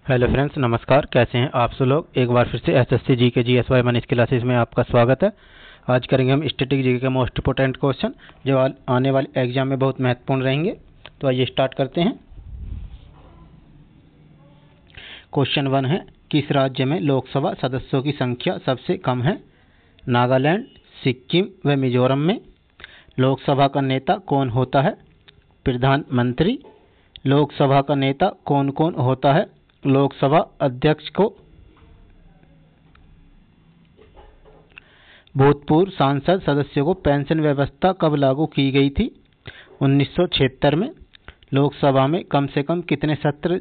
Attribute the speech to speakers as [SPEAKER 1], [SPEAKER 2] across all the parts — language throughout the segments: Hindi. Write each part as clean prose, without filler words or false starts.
[SPEAKER 1] हेलो फ्रेंड्स, नमस्कार। कैसे हैं आप सब लोग। एक बार फिर से एसएससी जी के GSY मनीष क्लासेस में आपका स्वागत है। आज करेंगे हम स्टैटिक जीके के मोस्ट इंपोर्टेंट क्वेश्चन जो आने वाले एग्जाम में बहुत महत्वपूर्ण रहेंगे। तो आइए स्टार्ट करते हैं। क्वेश्चन 1 है, किस राज्य में लोकसभा सदस्यों की संख्या सबसे कम है? नागालैंड, सिक्किम व मिजोरम में। लोकसभा का नेता कौन होता है? प्रधानमंत्री। लोकसभा का नेता कौन कौन होता है? लोकसभा अध्यक्ष को। भूतपूर्व सांसद सदस्यों को पेंशन व्यवस्था कब लागू की गई थी? 1976 में। लोकसभा में कम से कम कितने सत्र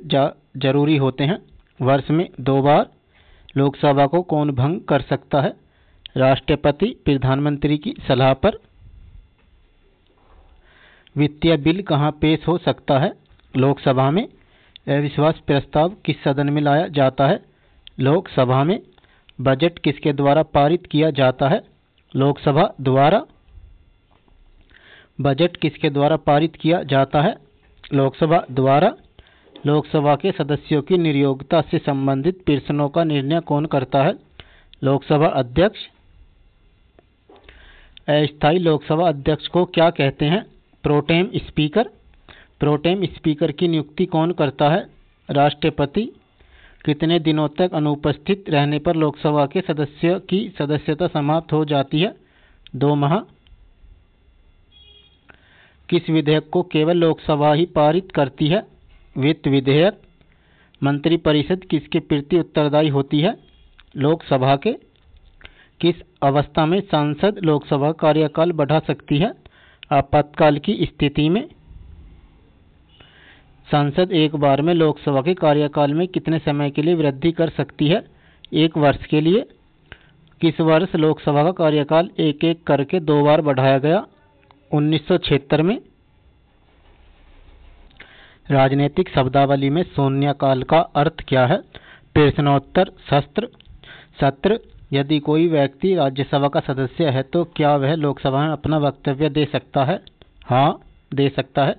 [SPEAKER 1] जरूरी होते हैं? वर्ष में 2 बार। लोकसभा को कौन भंग कर सकता है? राष्ट्रपति प्रधानमंत्री की सलाह पर। वित्तीय बिल कहां पेश हो सकता है? लोकसभा में। अविश्वास प्रस्ताव किस सदन में लाया जाता है? लोकसभा में। बजट किसके द्वारा पारित किया जाता है? लोकसभा द्वारा। बजट किसके द्वारा पारित किया जाता है? लोकसभा द्वारा। लोकसभा के सदस्यों की नियोक्ता से संबंधित प्रश्नों का निर्णय कौन करता है? लोकसभा अध्यक्ष। अस्थायी लोकसभा अध्यक्ष को क्या कहते हैं? Pro tem speaker. प्रोटेम स्पीकर की नियुक्ति कौन करता है? राष्ट्रपति। कितने दिनों तक अनुपस्थित रहने पर लोकसभा के सदस्य की सदस्यता समाप्त हो जाती है? 2 माह। किस विधेयक को केवल लोकसभा ही पारित करती है? वित्त विधेयक। मंत्रिपरिषद किसके प्रति उत्तरदायी होती है? लोकसभा के। किस अवस्था में सांसद लोकसभा कार्यकाल बढ़ा सकती है? आपातकाल की स्थिति में। संसद एक बार में लोकसभा के कार्यकाल में कितने समय के लिए वृद्धि कर सकती है? 1 वर्ष के लिए। किस वर्ष लोकसभा का कार्यकाल एक एक करके 2 बार बढ़ाया गया? 1976 में। राजनीतिक शब्दावली में शून्यकाल का अर्थ क्या है? प्रश्नोत्तर सत्र। यदि कोई व्यक्ति राज्यसभा का सदस्य है तो क्या वह लोकसभा में अपना वक्तव्य दे सकता है? हाँ, दे सकता है।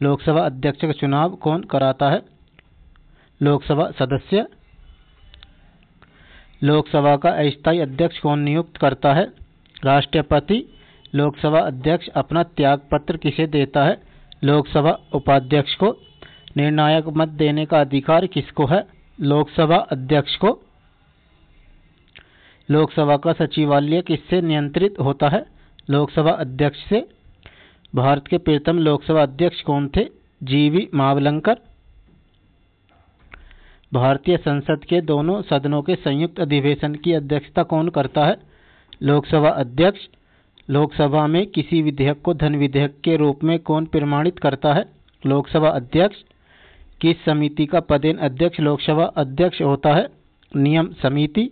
[SPEAKER 1] लोकसभा अध्यक्ष का चुनाव कौन कराता है? लोकसभा सदस्य। लोकसभा का अस्थायी अध्यक्ष कौन नियुक्त करता है? राष्ट्रपति। लोकसभा अध्यक्ष अपना त्यागपत्र किसे देता है? लोकसभा उपाध्यक्ष को। निर्णायक मत देने का अधिकार किसको है? लोकसभा अध्यक्ष को। लोकसभा का सचिवालय किससे नियंत्रित होता है? लोकसभा अध्यक्ष से। भारत के प्रथम लोकसभा अध्यक्ष कौन थे? जीवी मावलंकर। भारतीय संसद के दोनों सदनों के संयुक्त अधिवेशन की अध्यक्षता कौन करता है? लोकसभा अध्यक्ष। लोकसभा में किसी विधेयक को धन विधेयक के रूप में कौन प्रमाणित करता है? लोकसभा अध्यक्ष। किस समिति का पदेन अध्यक्ष लोकसभा अध्यक्ष होता है? नियम समिति।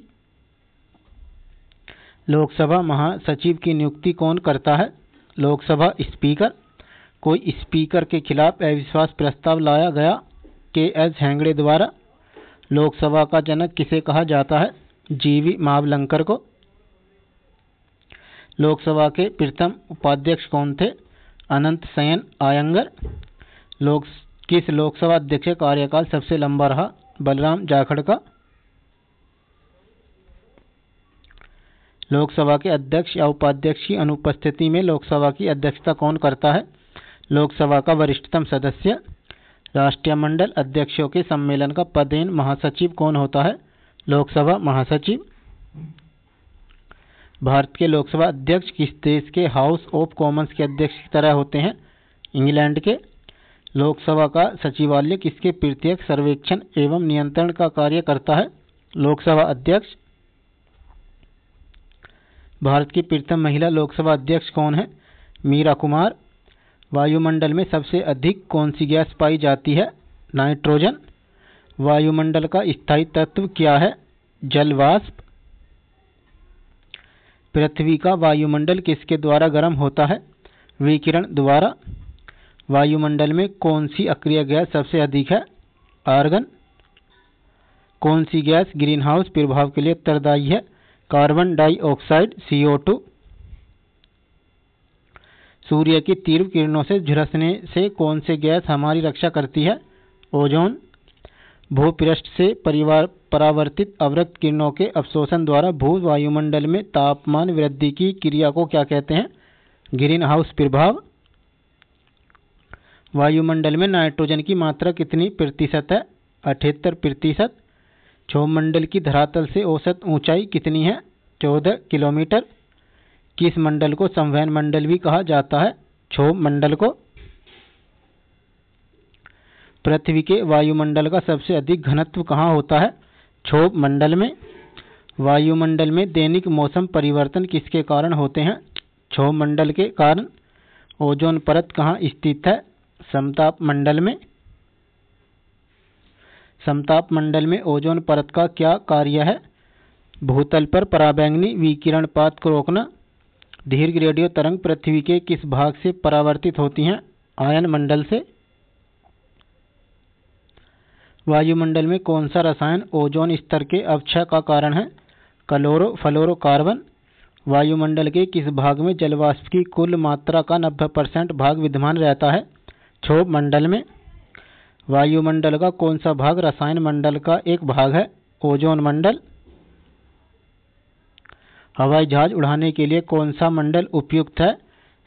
[SPEAKER 1] लोकसभा महासचिव की नियुक्ति कौन करता है? लोकसभा स्पीकर। कोई स्पीकर के खिलाफ अविश्वास प्रस्ताव लाया गया? के.एस. हेगड़े द्वारा। लोकसभा का जनक किसे कहा जाता है? जीवी मावलंकर को। लोकसभा के प्रथम उपाध्यक्ष कौन थे? अनंत शयन आयंगर। किस लोकसभा अध्यक्ष का कार्यकाल सबसे लंबा रहा? बलराम जाखड़ का। लोकसभा के अध्यक्ष या उपाध्यक्ष की अनुपस्थिति में लोकसभा की अध्यक्षता कौन करता है? लोकसभा का वरिष्ठतम सदस्य। राष्ट्रमंडल अध्यक्षों के सम्मेलन का पदेन महासचिव कौन होता है? लोकसभा महासचिव। भारत के लोकसभा अध्यक्ष किस देश के हाउस ऑफ कॉमन्स के अध्यक्ष की तरह होते हैं? इंग्लैंड के। लोकसभा का सचिवालय किसके प्रत्यक्ष सर्वेक्षण एवं नियंत्रण का कार्य करता है? लोकसभा अध्यक्ष। भारत की प्रथम महिला लोकसभा अध्यक्ष कौन है? मीरा कुमार। वायुमंडल में सबसे अधिक कौन सी गैस पाई जाती है? नाइट्रोजन। वायुमंडल का स्थायी तत्व क्या है? जल वाष्प। पृथ्वी का वायुमंडल किसके द्वारा गर्म होता है? विकिरण द्वारा। वायुमंडल में कौन सी अक्रिय गैस सबसे अधिक है? आर्गन। कौन सी गैस ग्रीनहाउस प्रभाव के लिए उत्तरदायी है? Carbon dioxide CO2। सूर्य की तीव्र किरणों से झुलसने से कौन सी गैस हमारी रक्षा करती है? ओजोन। भूपृष्ठ से परावर्तित अवरक्त किरणों के अवशोषण द्वारा भू वायुमंडल में तापमान वृद्धि की क्रिया को क्या कहते हैं? ग्रीन हाउस प्रभाव। वायुमंडल में नाइट्रोजन की मात्रा कितनी प्रतिशत है? 78%। क्षोभमंडल की धरातल से औसत ऊंचाई कितनी है? 14 किलोमीटर। किस मंडल को संवहन मंडल भी कहा जाता है? क्षोभमंडल को। पृथ्वी के वायुमंडल का सबसे अधिक घनत्व कहाँ होता है? क्षोभमंडल में। वायुमंडल में दैनिक मौसम परिवर्तन किसके कारण होते हैं? क्षोभमंडल के कारण। ओजोन परत कहाँ स्थित है? समताप मंडल में। समताप मंडल में ओजोन परत का क्या कार्य है? भूतल पर पराबैंगनी विकिरणपात को रोकना। दीर्घ रेडियो तरंग पृथ्वी के किस भाग से परावर्तित होती हैं? आयन मंडल से। वायुमंडल में कौन सा रसायन ओजोन स्तर के अवक्षय का कारण है? क्लोरोफ्लोरोकार्बन। वायुमंडल के किस भाग में जलवाष्प की कुल मात्रा का 90% भाग विद्यमान रहता है? क्षोभमंडल में। वायुमंडल का कौन सा भाग रसायन मंडल का एक भाग है? ओजोन मंडल। हवाई जहाज उड़ाने के लिए कौन सा मंडल उपयुक्त है?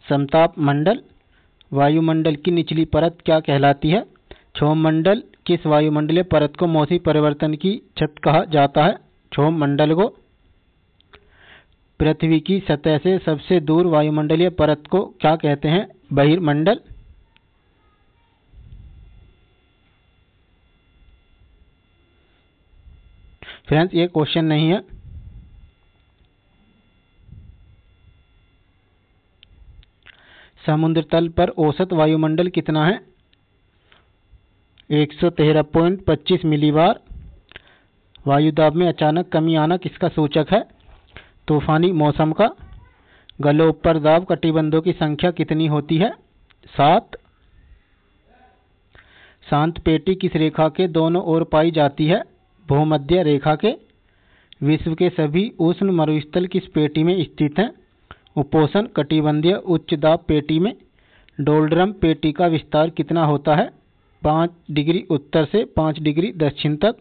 [SPEAKER 1] समताप मंडल। वायुमंडल की निचली परत क्या कहलाती है? क्षोभमंडल। किस वायुमंडलीय परत को मौसमी परिवर्तन की छत कहा जाता है? क्षोभमंडल को। पृथ्वी की सतह से सबसे दूर वायुमंडलीय परत को क्या कहते हैं? बहिर्मंडल। फ्रेंड्स, ये क्वेश्चन नहीं है। समुद्र तल पर औसत वायुमंडल कितना है? 113.25 मिलीबार। वायुदाब में अचानक कमी आना किसका सूचक है? तूफानी मौसम का। गलोपर दाब कटिबंधों की संख्या कितनी होती है? 7। शांत पेटी किस रेखा के दोनों ओर पाई जाती है? भूमध्य रेखा के। विश्व के सभी उष्ण मरुस्थल किस पेटी में स्थित हैं? उपोष्ण कटिबंधीय उच्च दाब पेटी में। डोलड्रम पेटी का विस्तार कितना होता है? 5 डिग्री उत्तर से 5 डिग्री दक्षिण तक।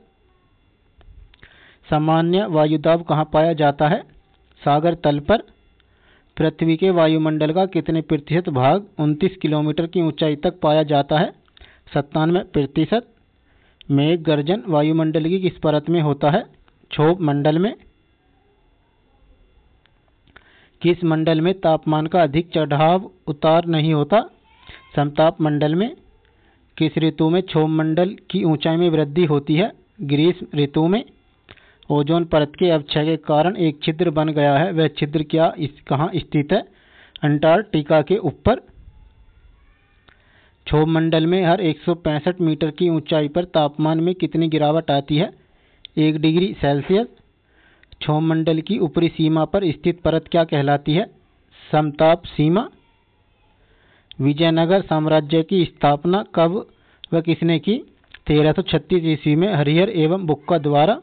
[SPEAKER 1] सामान्य वायुदाब कहाँ पाया जाता है? सागर तल पर। पृथ्वी के वायुमंडल का कितने प्रतिशत भाग 29 किलोमीटर की ऊंचाई तक पाया जाता है? 97%। मेघ गर्जन वायुमंडल की किस परत में होता है? क्षोभमंडल में। किस मंडल में तापमान का अधिक चढ़ाव उतार नहीं होता? समताप मंडल में। किस ऋतु में क्षोभमंडल की ऊंचाई में वृद्धि होती है? ग्रीष्म ऋतु में। ओजोन परत के अवक्षय के कारण एक छिद्र बन गया है, वह छिद्र कहाँ स्थित है? अंटार्कटिका के ऊपर। क्षोभमंडल में हर 165 मीटर की ऊंचाई पर तापमान में कितनी गिरावट आती है? 1 डिग्री सेल्सियस। क्षोभमंडल की ऊपरी सीमा पर स्थित परत क्या कहलाती है? समताप सीमा। विजयनगर साम्राज्य की स्थापना कब व किसने की? 1336 ईस्वी में हरिहर एवं बुक्का द्वारा।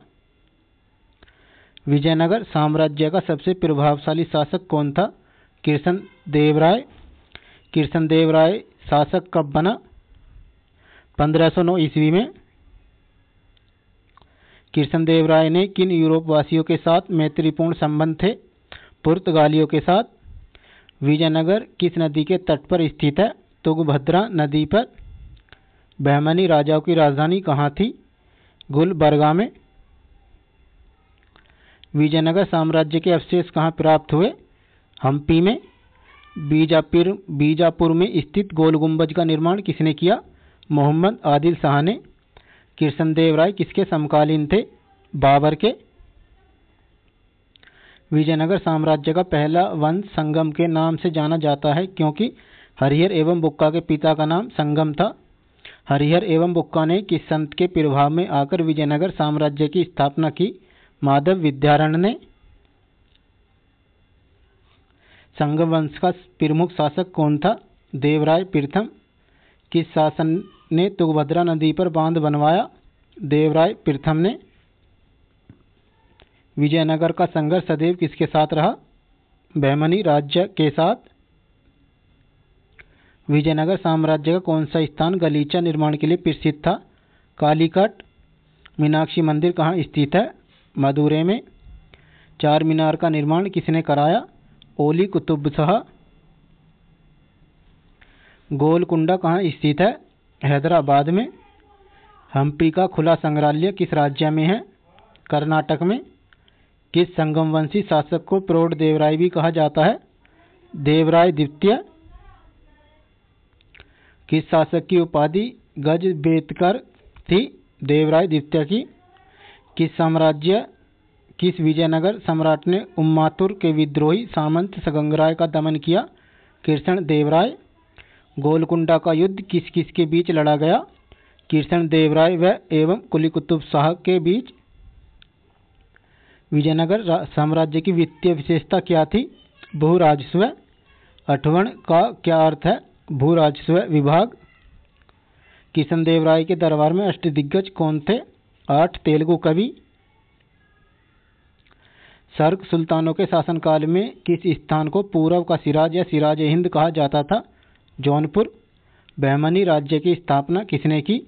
[SPEAKER 1] विजयनगर साम्राज्य का सबसे प्रभावशाली शासक कौन था? कृष्णदेवराय। कृष्णदेवराय शासक कब बना? 1509 ईस्वी में। कृष्णदेवराय ने किन यूरोप वासियों के साथ मैत्रीपूर्ण संबंध थे? पुर्तगालियों के साथ। विजयनगर किस नदी के तट पर स्थित है? तुंगभद्रा नदी पर। बहमनी राजाओं की राजधानी कहाँ थी? गुलबर्गा में। विजयनगर साम्राज्य के अवशेष कहाँ प्राप्त हुए? हम्पी में। बीजापुर में स्थित गोल गुंबज का निर्माण किसने किया? मोहम्मद आदिल शाह ने। कृष्णदेवराय किसके समकालीन थे? बाबर के। विजयनगर साम्राज्य का पहला वंश संगम के नाम से जाना जाता है क्योंकि हरिहर एवं बुक्का के पिता का नाम संगम था। हरिहर एवं बुक्का ने किस संत के प्रभाव में आकर विजयनगर साम्राज्य की स्थापना की? माधव विद्यारण ने। संगम वंश का प्रमुख शासक कौन था? देवराय प्रथम। किस शासन ने तुंगभद्रा नदी पर बांध बनवाया? देवराय प्रथम ने। विजयनगर का संघर्ष सदैव किसके साथ रहा? बहमनी राज्य के साथ। विजयनगर साम्राज्य का कौन सा स्थान गलीचा निर्माण के लिए प्रसिद्ध था? कालीकट। मीनाक्षी मंदिर कहाँ स्थित है? मदुरै में। चार मीनार का निर्माण किसने कराया? ओली कुतुब शाह। गोलकुंडा कहाँ स्थित है? हैदराबाद में। हम्पी का खुला संग्रहालय किस राज्य में है? कर्नाटक में। किस संगमवंशी शासक को प्रौढ़ देवराय भी कहा जाता है? देवराय द्वितीय। किस शासक की उपाधि गजबेतकर थी? देवराय द्वितीय की। किस विजयनगर सम्राट ने उम्मातुर के विद्रोही सामंत सगंगराय का दमन किया? कृष्ण देवराय। गोलकुंडा का युद्ध किस किस के बीच लड़ा गया? कृष्ण देवराय व एवं कुली कुतुब शाह के बीच। विजयनगर साम्राज्य की वित्तीय विशेषता क्या थी? भू राजस्व। अठवण का क्या अर्थ है? भू राजस्व विभाग। कृष्ण देवराय के दरबार में अष्टदिग्गज कौन थे? 8 तेलुगु कवि। सर्क सुल्तानों के शासनकाल में किस स्थान को पूर्व का सिराज या सिराज हिंद कहा जाता था? जौनपुर। बहमनी राज्य की स्थापना किसने की?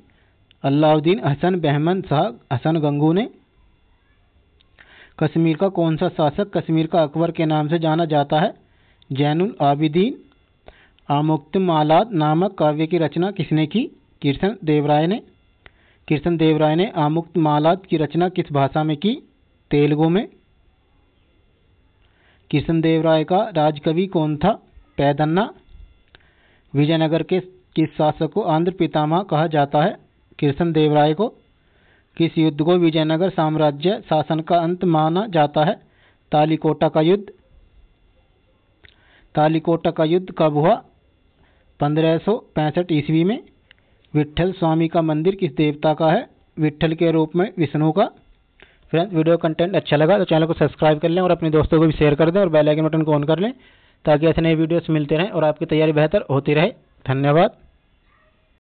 [SPEAKER 1] अलाउद्दीन हसन बहमन शाह हसन गंगू ने। कश्मीर का कौन सा शासक कश्मीर का अकबर के नाम से जाना जाता है? जैनुल आबिदीन। आमुक्तमालाद नामक काव्य की रचना किसने की? कृष्ण देवराय ने। कृष्ण देवराय ने आमुक्तमालाद की रचना किस भाषा में की? तेलुगु में। कृष्ण देवराय का राजकवि कौन था? पैदन्ना। विजयनगर के किस शासक को आंध्र पितामह कहा जाता है? कृष्ण देवराय को। किस युद्ध को विजयनगर साम्राज्य शासन का अंत माना जाता है? तालिकोटा का युद्ध। तालिकोटा का युद्ध कब हुआ? 1565 ईस्वी में। विट्ठल स्वामी का मंदिर किस देवता का है? विट्ठल के रूप में विष्णु का। फ्रेंड्स, वीडियो कंटेंट अच्छा लगा तो चैनल को सब्सक्राइब कर लें और अपने दोस्तों को भी शेयर कर दें और बेल आइकन बटन को ऑन कर लें ताकि ऐसे नए वीडियोस मिलते रहें और आपकी तैयारी बेहतर होती रहे। धन्यवाद।